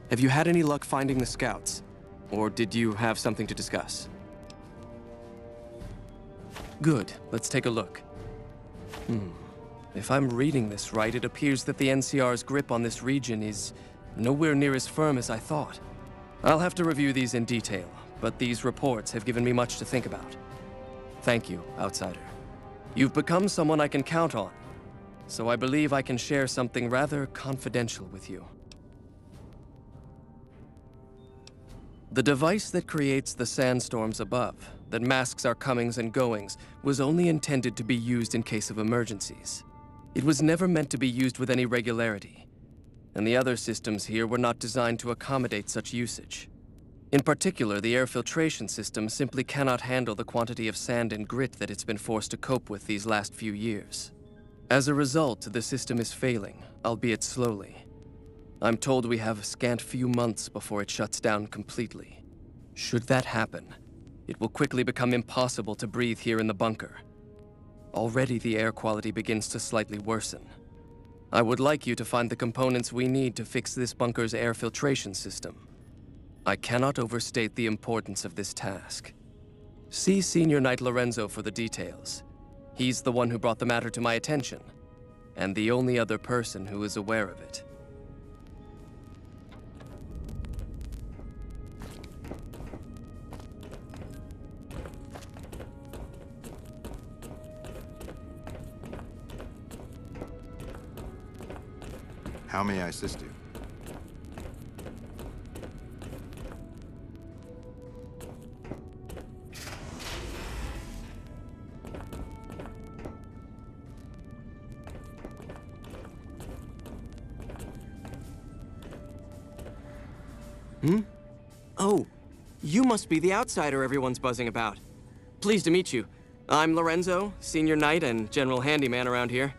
Have you had any luck finding the scouts? Or did you have something to discuss? Good. Let's take a look. If I'm reading this right, it appears that the NCR's grip on this region is nowhere near as firm as I thought. I'll have to review these in detail, but these reports have given me much to think about. Thank you, Outsider. You've become someone I can count on, so I believe I can share something rather confidential with you. The device that creates the sandstorms above, that masks our comings and goings, was only intended to be used in case of emergencies. It was never meant to be used with any regularity, and the other systems here were not designed to accommodate such usage. In particular, the air filtration system simply cannot handle the quantity of sand and grit that it's been forced to cope with these last few years. As a result, the system is failing, albeit slowly. I'm told we have a scant few months before it shuts down completely. Should that happen, it will quickly become impossible to breathe here in the bunker. Already the air quality begins to slightly worsen. I would like you to find the components we need to fix this bunker's air filtration system. I cannot overstate the importance of this task. See Senior Knight Lorenzo for the details. He's the one who brought the matter to my attention, and the only other person who is aware of it. How may I assist you? Oh, you must be the outsider everyone's buzzing about. Pleased to meet you. I'm Lorenzo, Senior Knight and General Handyman around here.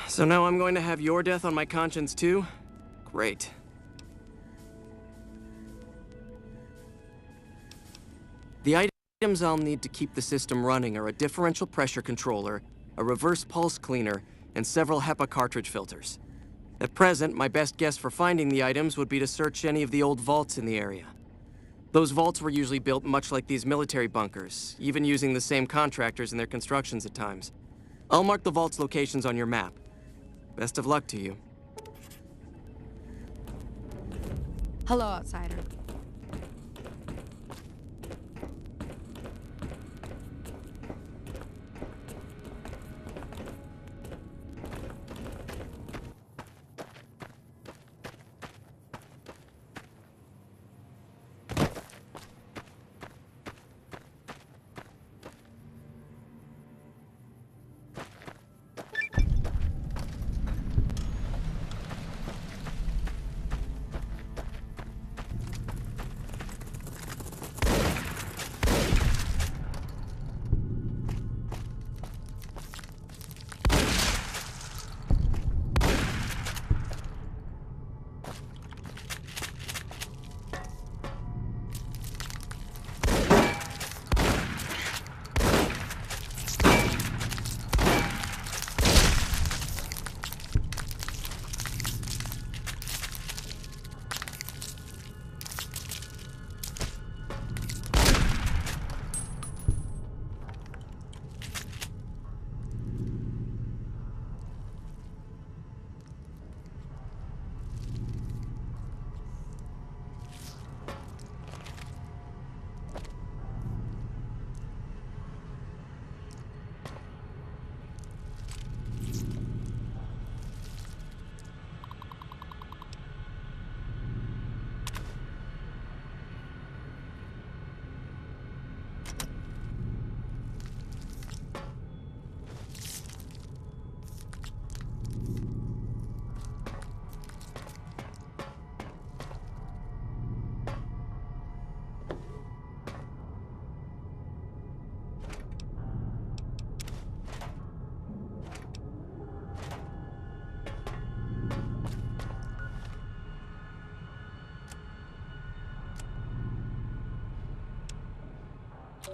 So now I'm going to have your death on my conscience too? Great. The items I'll need to keep the system running are a differential pressure controller, a reverse pulse cleaner, and several HEPA cartridge filters. At present, my best guess for finding the items would be to search any of the old vaults in the area. Those vaults were usually built much like these military bunkers, even using the same contractors in their constructions at times. I'll mark the vault's locations on your map. Best of luck to you. Hello, Outsider.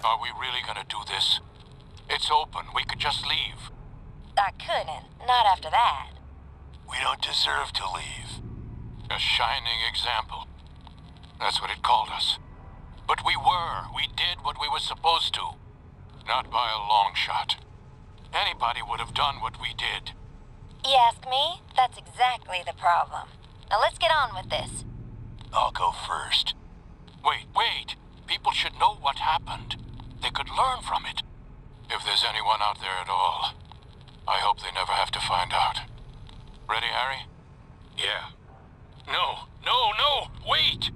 Are we really gonna do this? It's open. We could just leave. I couldn't. Not after that. We don't deserve to leave. A shining example. That's what it called us. But we did what we were supposed to. Not by a long shot. Anybody would have done what we did. You ask me? That's exactly the problem. Now let's get on with this. I'll go first. Wait. People should know what happened. They could learn from it. If there's anyone out there at all, I hope they never have to find out. Ready, Harry? Yeah. No, wait!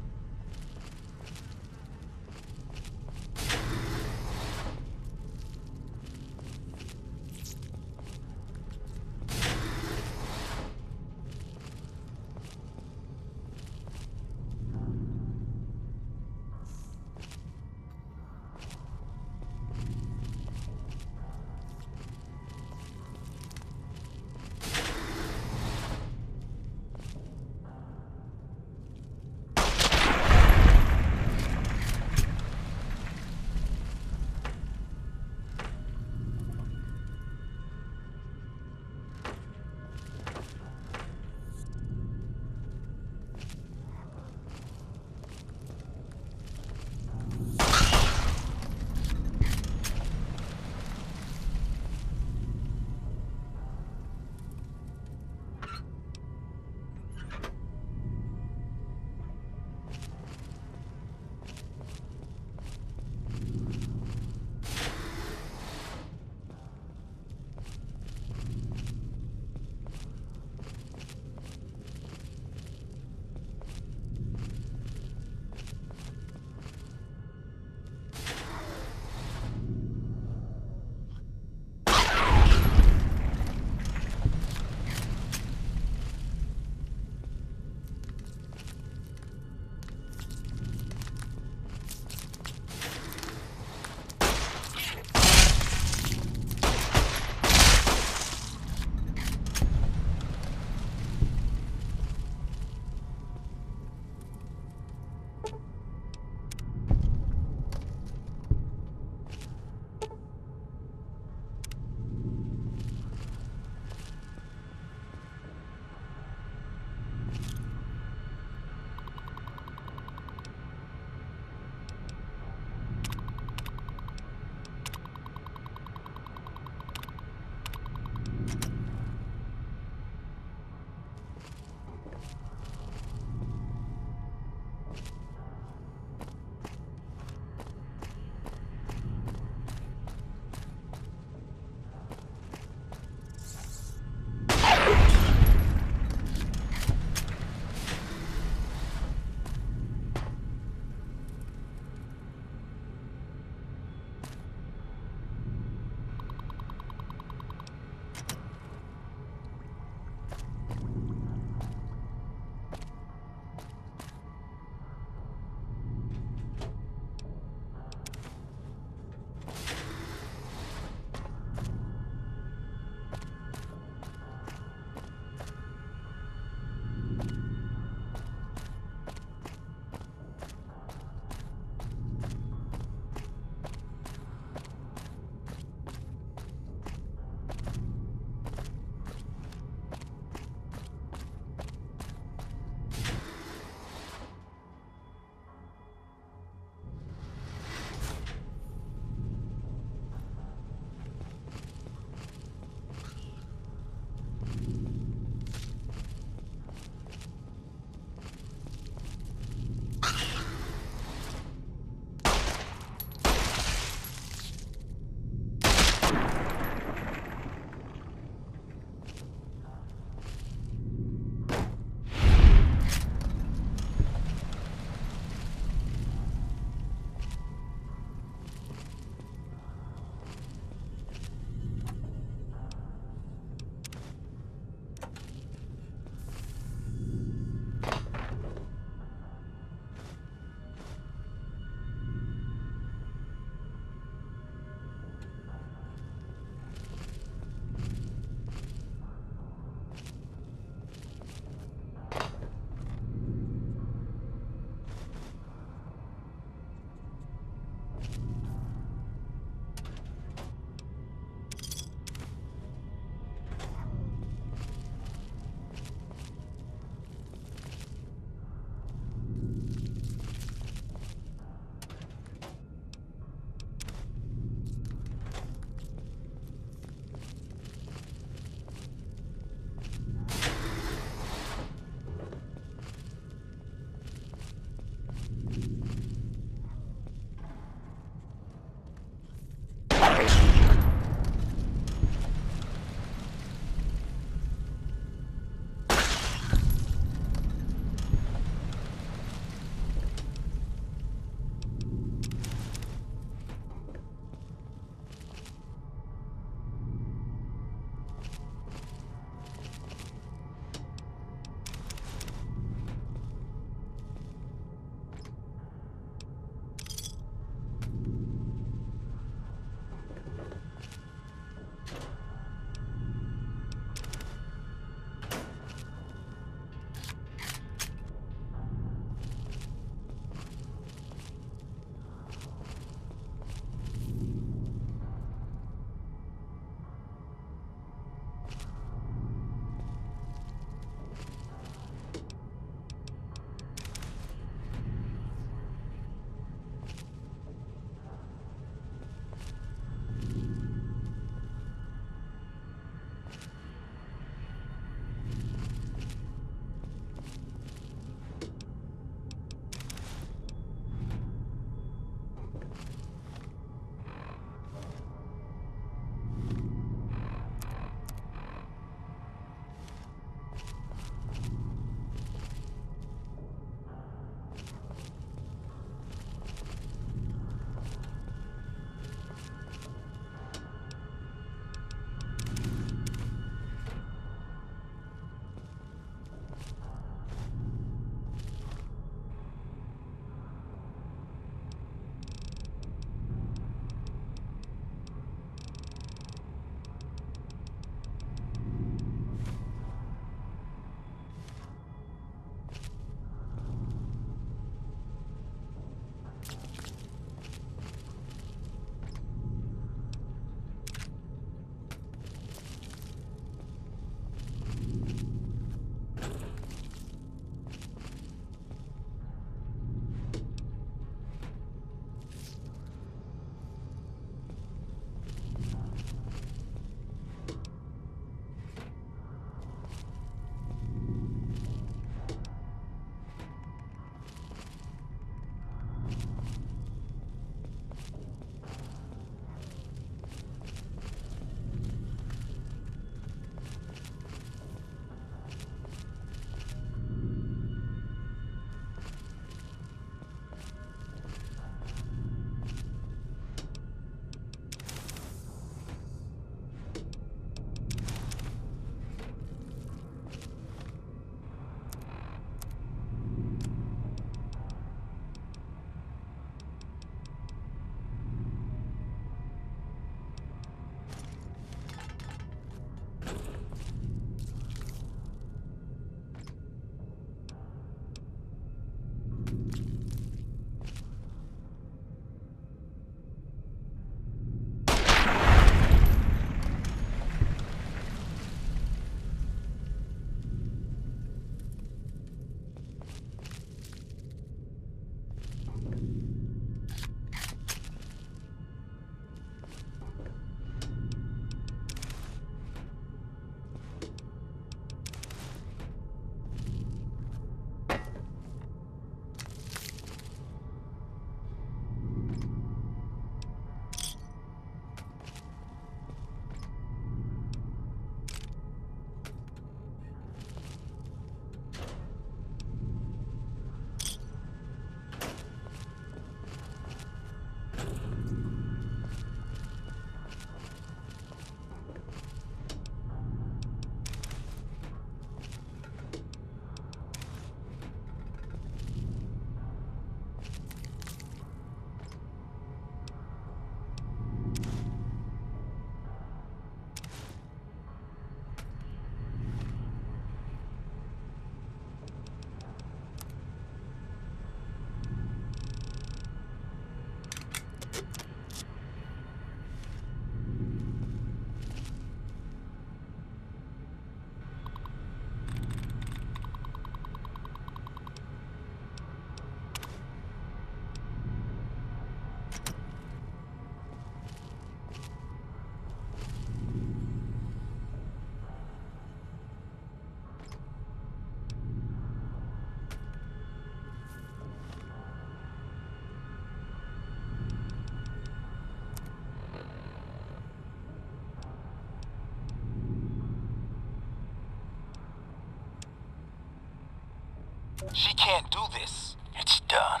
She can't do this. It's done.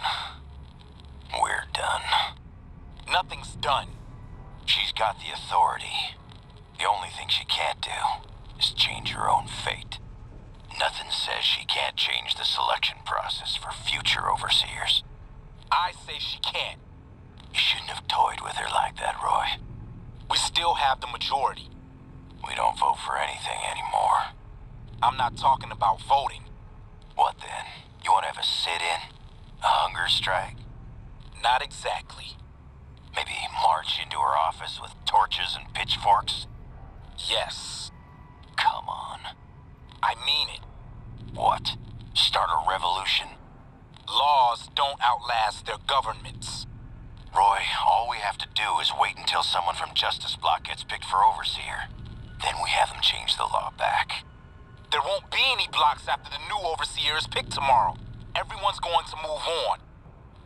We're done. Nothing's done. She's got the authority. The only thing she can't do is change her own fate. Nothing says she can't change the selection process for future overseers. I say she can't. You shouldn't have toyed with her like that, Roy. We still have the majority. We don't vote for anything anymore. I'm not talking about voting. What then? You want to have a sit-in? A hunger strike? Not exactly. Maybe march into her office with torches and pitchforks? Yes. Come on. I mean it. What? Start a revolution? Laws don't outlast their governments. Roy, all we have to do is wait until someone from Justice Block gets picked for overseer. Then we have them change the law back. There won't be any blocks after the new overseer is picked tomorrow. Everyone's going to move on.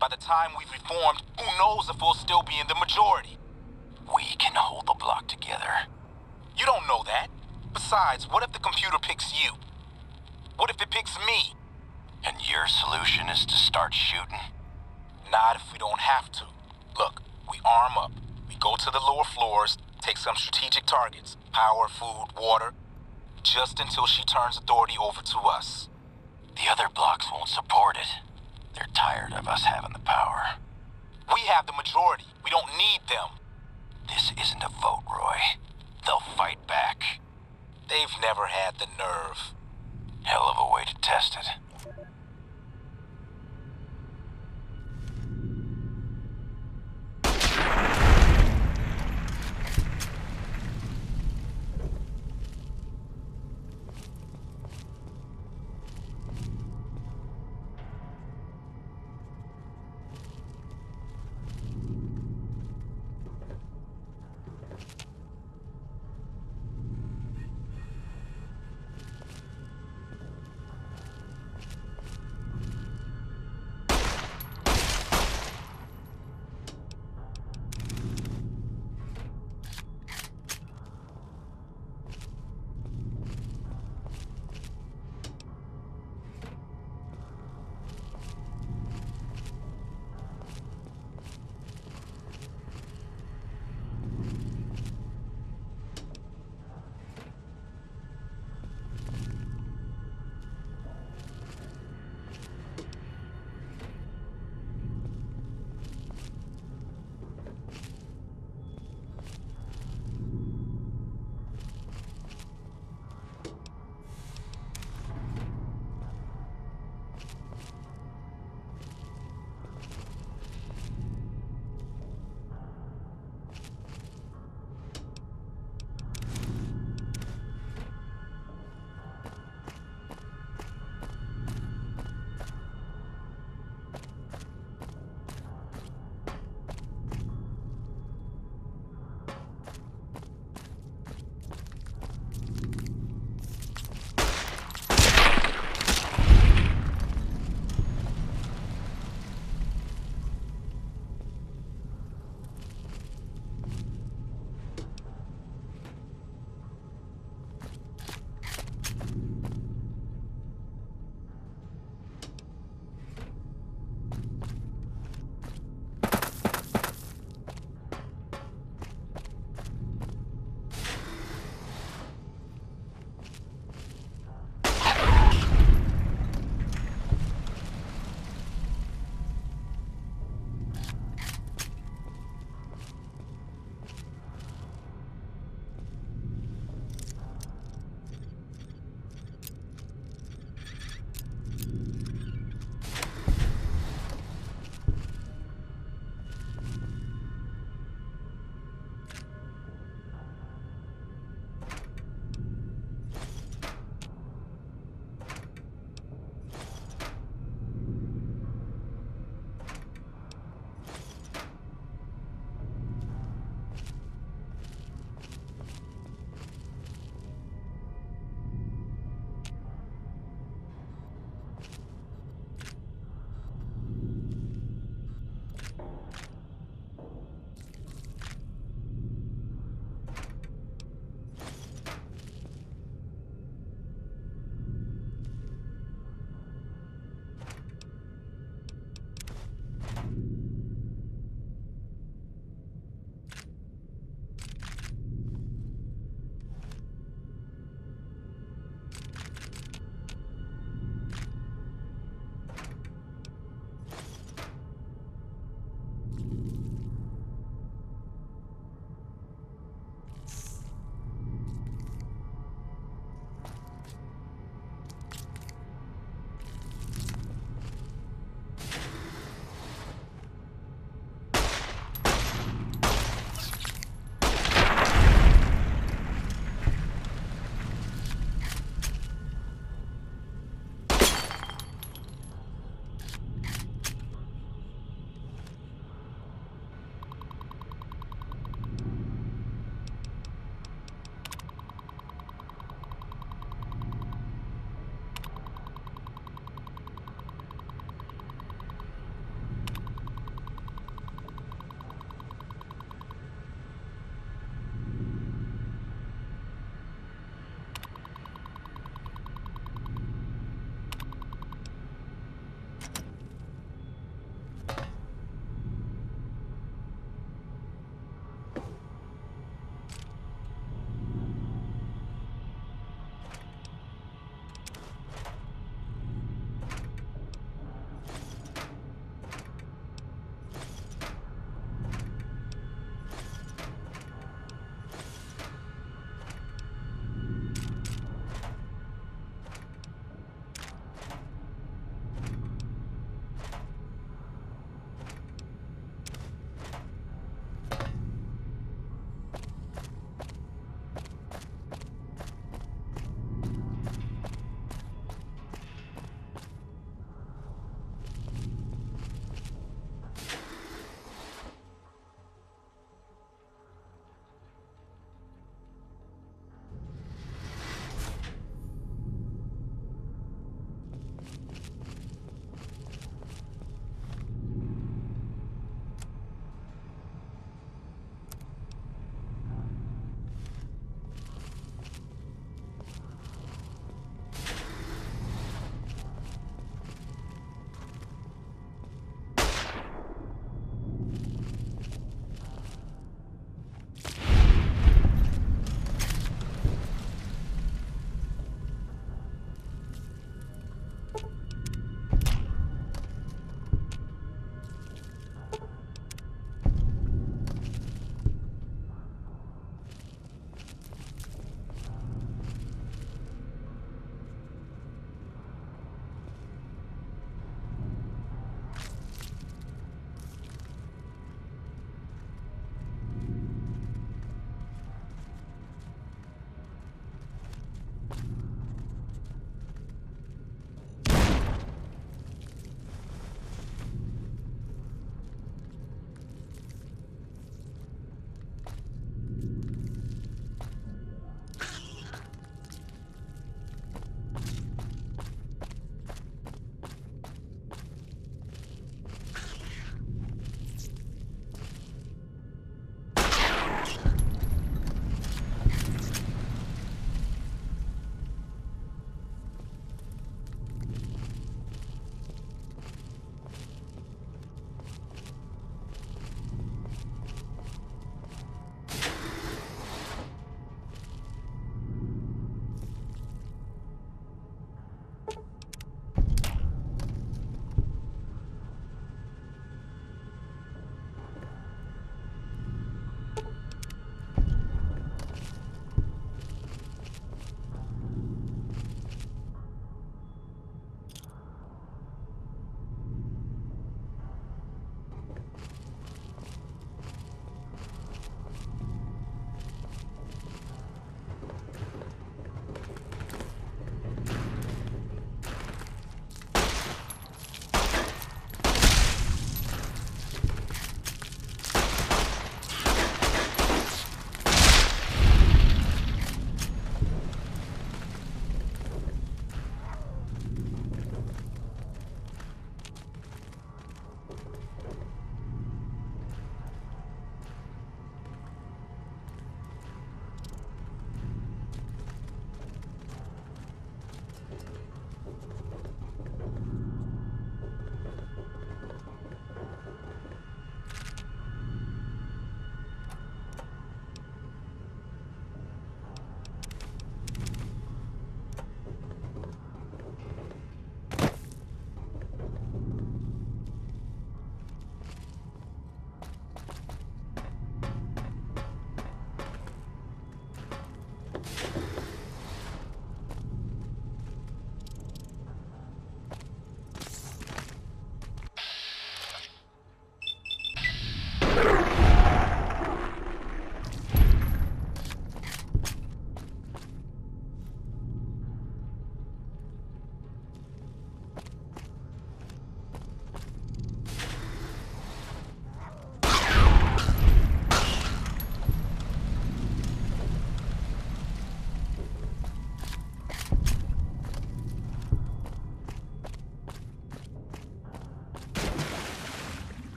By the time we've reformed, who knows if we'll still be in the majority? We can hold the block together. You don't know that. Besides, what if the computer picks you? What if it picks me? And your solution is to start shooting? Not if we don't have to. Look, we arm up. We go to the lower floors, take some strategic targets. Power, food, water. Just until she turns authority over to us. The other blocks won't support it. They're tired of us having the power. We have the majority. We don't need them. This isn't a vote, Roy. They'll fight back. They've never had the nerve. Hell of a way to test it.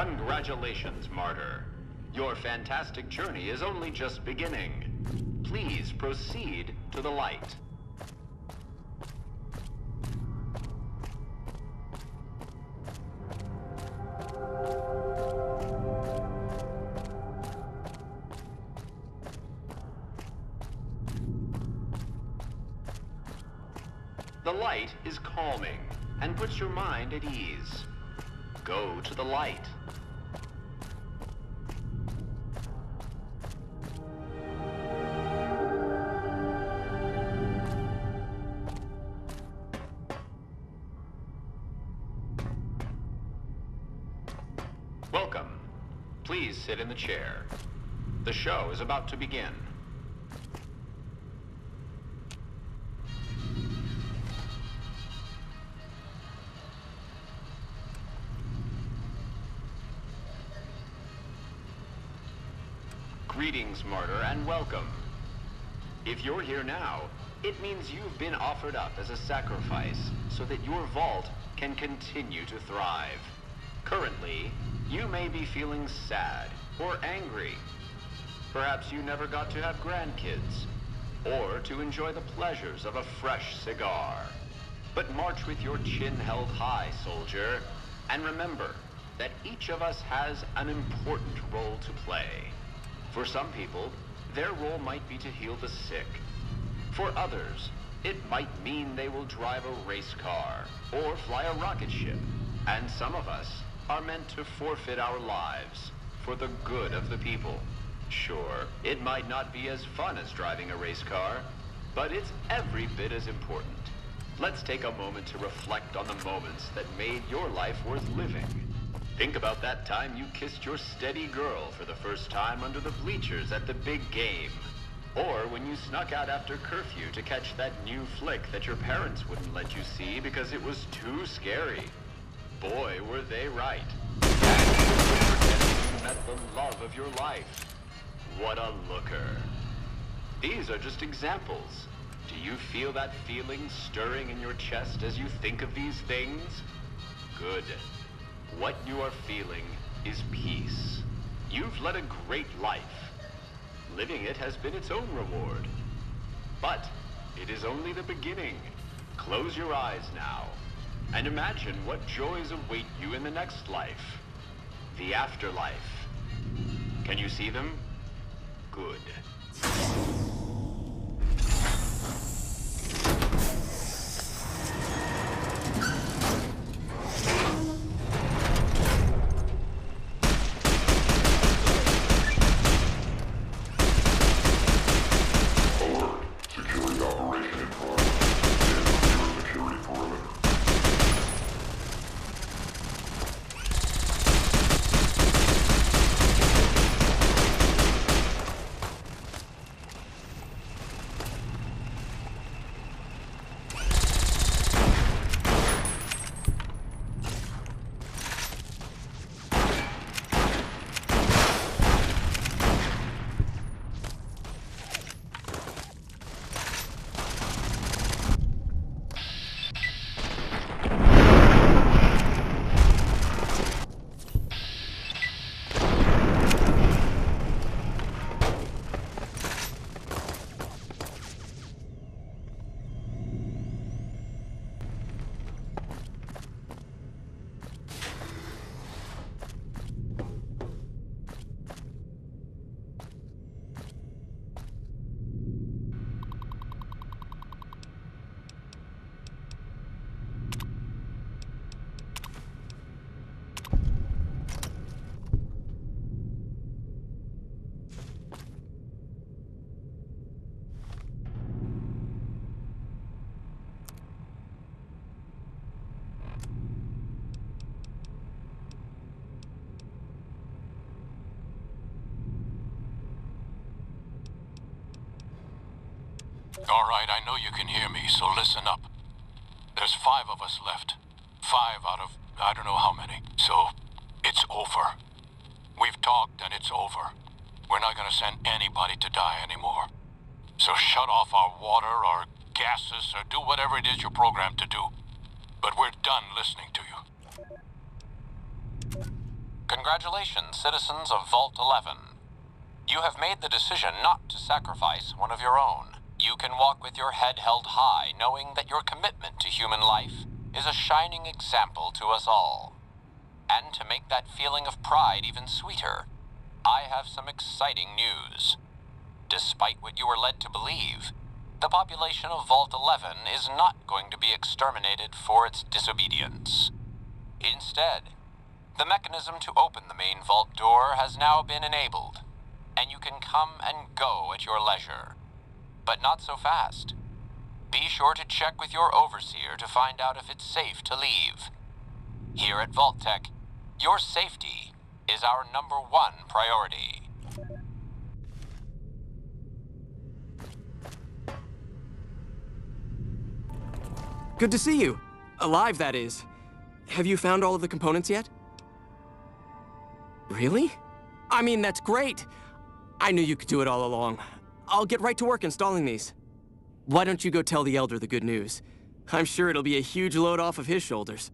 Congratulations, Martyr. Your fantastic journey is only just beginning. Please proceed to the light. The light is calming and puts your mind at ease. Go to the light. Welcome. Please sit in the chair. The show is about to begin. Greetings, Martyr, and welcome. If you're here now, it means you've been offered up as a sacrifice so that your vault can continue to thrive. Currently, you may be feeling sad or angry. Perhaps you never got to have grandkids, or to enjoy the pleasures of a fresh cigar. But march with your chin held high, soldier, and remember that each of us has an important role to play. For some people, their role might be to heal the sick. For others, it might mean they will drive a race car or fly a rocket ship. And some of us are meant to forfeit our lives for the good of the people. Sure, it might not be as fun as driving a race car, but it's every bit as important. Let's take a moment to reflect on the moments that made your life worth living. Think about that time you kissed your steady girl for the first time under the bleachers at the big game. Or when you snuck out after curfew to catch that new flick that your parents wouldn't let you see because it was too scary. Boy, were they right. And you met the love of your life. What a looker. These are just examples. Do you feel that feeling stirring in your chest as you think of these things? Good. What you are feeling is peace. You've led a great life. Living it has been its own reward. But it is only the beginning. Close your eyes now, and imagine what joys await you in the next life. The afterlife. Can you see them? Good. All right, I know you can hear me, so listen up. There's 5 of us left. 5 out of I don't know how many. So, it's over. We've talked and it's over. We're not gonna send anybody to die anymore. So shut off our water, our gases, or do whatever it is you're programmed to do. But we're done listening to you. Congratulations, citizens of Vault 11. You have made the decision not to sacrifice one of your own. You can walk with your head held high, knowing that your commitment to human life is a shining example to us all. And to make that feeling of pride even sweeter, I have some exciting news. Despite what you were led to believe, the population of Vault 11 is not going to be exterminated for its disobedience. Instead, the mechanism to open the main vault door has now been enabled, and you can come and go at your leisure. But not so fast. Be sure to check with your overseer to find out if it's safe to leave. Here at Vault-Tec, your safety is our #1 priority. Good to see you. Alive, that is. Have you found all of the components yet? Really? I mean, that's great. I knew you could do it all along. I'll get right to work installing these. Why don't you go tell the Elder the good news? I'm sure it'll be a huge load off of his shoulders.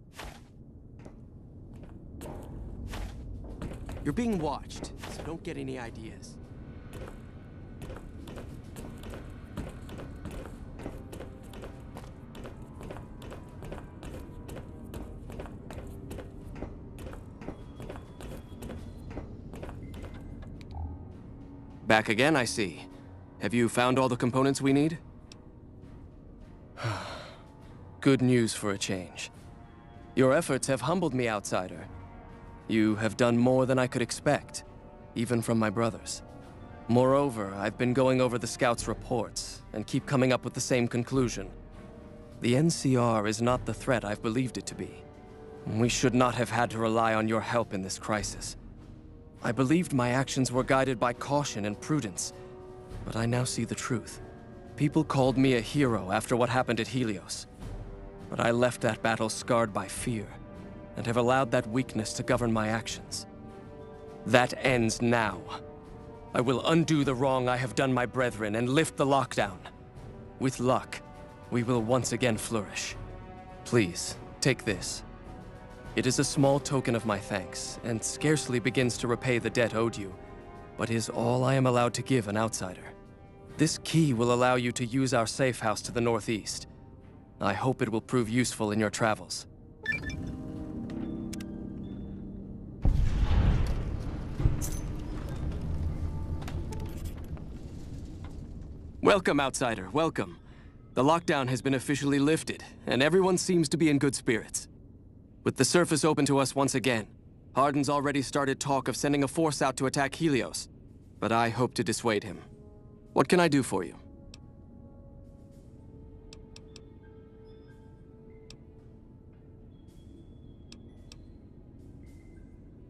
You're being watched, so don't get any ideas. Back again, I see. Have you found all the components we need? Good news for a change. Your efforts have humbled me, Outsider. You have done more than I could expect, even from my brothers. Moreover, I've been going over the Scouts' reports, and keep coming up with the same conclusion. The NCR is not the threat I've believed it to be. We should not have had to rely on your help in this crisis. I believed my actions were guided by caution and prudence, but I now see the truth. People called me a hero after what happened at Helios, but I left that battle scarred by fear, and have allowed that weakness to govern my actions. That ends now. I will undo the wrong I have done my brethren and lift the lockdown. With luck, we will once again flourish. Please, take this. It is a small token of my thanks, and scarcely begins to repay the debt owed you, but is all I am allowed to give an outsider. This key will allow you to use our safe house to the northeast. I hope it will prove useful in your travels. Welcome, outsider, welcome. The lockdown has been officially lifted, and everyone seems to be in good spirits. With the surface open to us once again, Hardin's already started talk of sending a force out to attack Helios, but I hope to dissuade him. What can I do for you?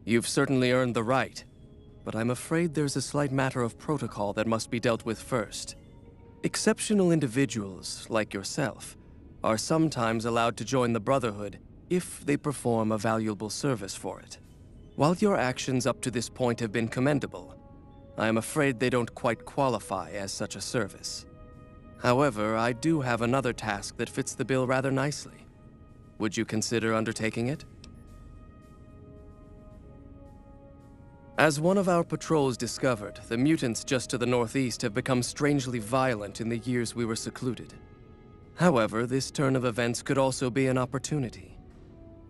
You've certainly earned the right, but I'm afraid there's a slight matter of protocol that must be dealt with first. Exceptional individuals, like yourself, are sometimes allowed to join the Brotherhood if they perform a valuable service for it. While your actions up to this point have been commendable, I am afraid they don't quite qualify as such a service. However, I do have another task that fits the bill rather nicely. Would you consider undertaking it? As one of our patrols discovered, the mutants just to the northeast have become strangely violent in the years we were secluded. However, this turn of events could also be an opportunity.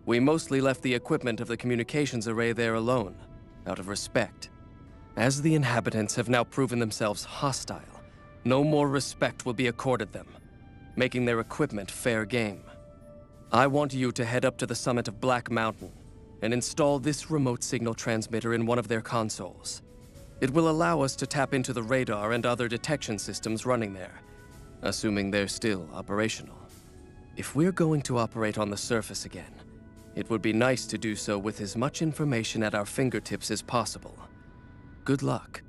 We mostly left the equipment of the communications array there alone, out of respect. As the inhabitants have now proven themselves hostile, no more respect will be accorded them, making their equipment fair game. I want you to head up to the summit of Black Mountain and install this remote signal transmitter in one of their consoles. It will allow us to tap into the radar and other detection systems running there, assuming they're still operational. If we're going to operate on the surface again, it would be nice to do so with as much information at our fingertips as possible. Good luck.